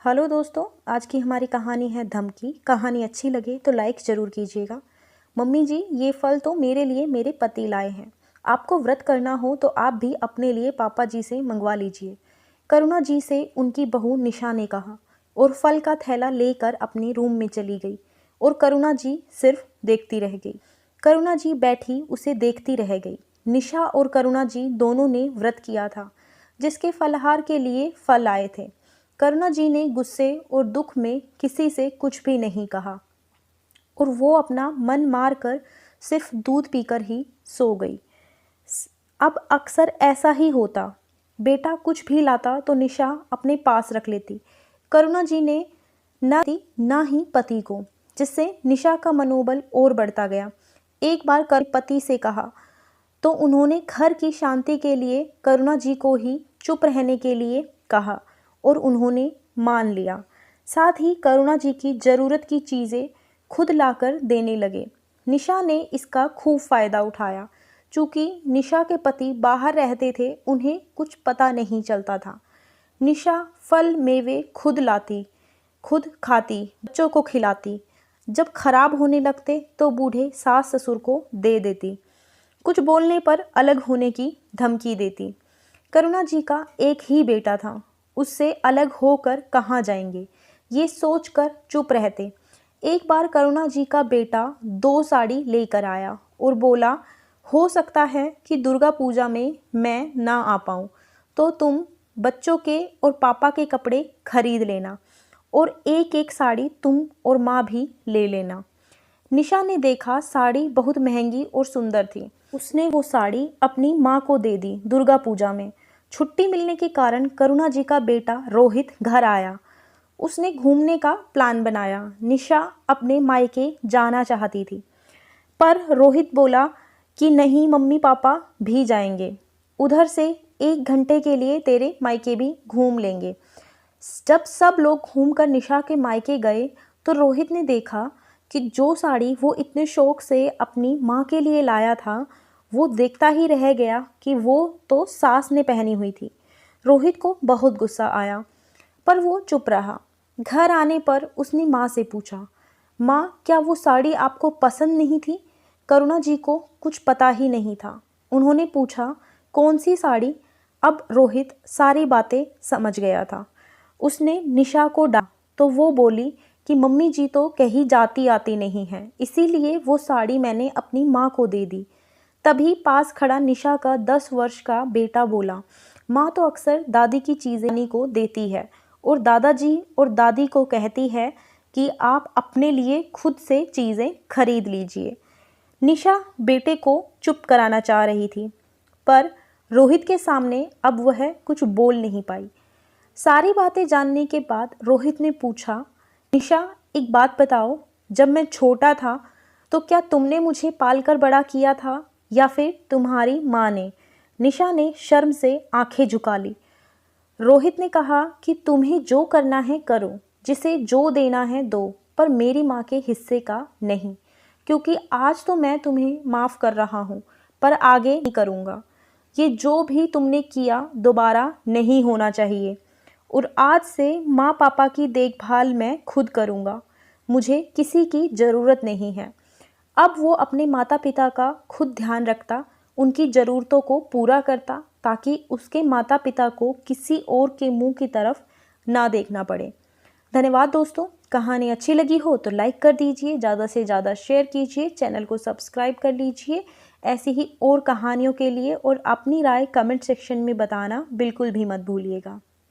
Hello दोस्तों, आज की हमारी कहानी है धमकी। कहानी अच्छी लगे तो लाइक ज़रूर कीजिएगा। मम्मी जी, ये फल तो मेरे लिए मेरे पति लाए हैं। आपको व्रत करना हो तो आप भी अपने लिए पापा जी से मंगवा लीजिए। करुणा जी से उनकी बहू निशा ने कहा और फल का थैला लेकर अपने रूम में चली गई और करुणा जी सिर्फ देखती रह गई। करुणा जी बैठी उसे देखती रह गई। निशा और करुणा जी दोनों ने व्रत किया था, जिसके फलाहार के लिए फल आए थे। करुणा जी ने गुस्से और दुख में किसी से कुछ भी नहीं कहा और वो अपना मन मार कर सिर्फ दूध पीकर ही सो गई। अब अक्सर ऐसा ही होता। बेटा कुछ भी लाता तो निशा अपने पास रख लेती। करुणा जी ने ना ही पति को, जिससे निशा का मनोबल और बढ़ता गया। एक बार पति से कहा तो उन्होंने घर की शांति के लिए करुणा जी को ही चुप रहने के लिए कहा और उन्होंने मान लिया। साथ ही करुणा जी की ज़रूरत की चीज़ें खुद लाकर देने लगे। निशा ने इसका खूब फ़ायदा उठाया। चूँकि निशा के पति बाहर रहते थे, उन्हें कुछ पता नहीं चलता था। निशा फल मेवे खुद लाती, खुद खाती, बच्चों को खिलाती। जब खराब होने लगते तो बूढ़े सास ससुर को दे देती। कुछ बोलने पर अलग होने की धमकी देती। करुणा जी का एक ही बेटा था, उससे अलग होकर कहाँ जाएंगे, ये सोचकर चुप रहते। एक बार करुणा जी का बेटा 2 साड़ी लेकर आया और बोला, हो सकता है कि दुर्गा पूजा में मैं ना आ पाऊँ, तो तुम बच्चों के और पापा के कपड़े खरीद लेना और एक एक साड़ी तुम और माँ भी ले लेना। निशा ने देखा साड़ी बहुत महंगी और सुंदर थी। उसने वो साड़ी अपनी माँ को दे दी। दुर्गा पूजा में छुट्टी मिलने के कारण करुणा जी का बेटा रोहित घर आया। उसने घूमने का प्लान बनाया। निशा अपने मायके जाना चाहती थी, पर रोहित बोला कि नहीं मम्मी पापा भी जाएंगे, उधर से 1 घंटे के लिए तेरे मायके भी घूम लेंगे। जब सब लोग घूमकर निशा के मायके गए तो रोहित ने देखा कि जो साड़ी वो इतने शौक से अपनी माँ के लिए लाया था, वो देखता ही रह गया कि वो तो सास ने पहनी हुई थी। रोहित को बहुत गुस्सा आया, पर वो चुप रहा। घर आने पर उसने माँ से पूछा, माँ क्या वो साड़ी आपको पसंद नहीं थी? करुणा जी को कुछ पता ही नहीं था। उन्होंने पूछा, कौन सी साड़ी? अब रोहित सारी बातें समझ गया था। उसने निशा को डांटा तो वो बोली कि मम्मी जी तो कहीं जाती आती नहीं है, इसीलिए वो साड़ी मैंने अपनी माँ को दे दी। तभी पास खड़ा निशा का 10 वर्ष का बेटा बोला, माँ तो अक्सर दादी की चीज़ें को देती है और दादाजी और दादी को कहती है कि आप अपने लिए खुद से चीज़ें खरीद लीजिए। निशा बेटे को चुप कराना चाह रही थी, पर रोहित के सामने अब वह कुछ बोल नहीं पाई। सारी बातें जानने के बाद रोहित ने पूछा, निशा एक बात बताओ, जब मैं छोटा था तो क्या तुमने मुझे पालकर बड़ा किया था या फिर तुम्हारी माँ ने? निशा ने शर्म से आंखें झुका ली। रोहित ने कहा कि तुम्हें जो करना है करो, जिसे जो देना है दो, पर मेरी माँ के हिस्से का नहीं, क्योंकि आज तो मैं तुम्हें माफ़ कर रहा हूँ, पर आगे नहीं करूँगा। ये जो भी तुमने किया दोबारा नहीं होना चाहिए और आज से माँ पापा की देखभाल मैं खुद करूँगा। मुझे किसी की ज़रूरत नहीं है। अब वो अपने माता पिता का खुद ध्यान रखता, उनकी ज़रूरतों को पूरा करता, ताकि उसके माता पिता को किसी और के मुंह की तरफ ना देखना पड़े। धन्यवाद दोस्तों। कहानी अच्छी लगी हो तो लाइक कर दीजिए, ज़्यादा से ज़्यादा शेयर कीजिए, चैनल को सब्सक्राइब कर लीजिए। ऐसी ही और कहानियों के लिए और अपनी राय कमेंट सेक्शन में बताना बिल्कुल भी मत भूलिएगा।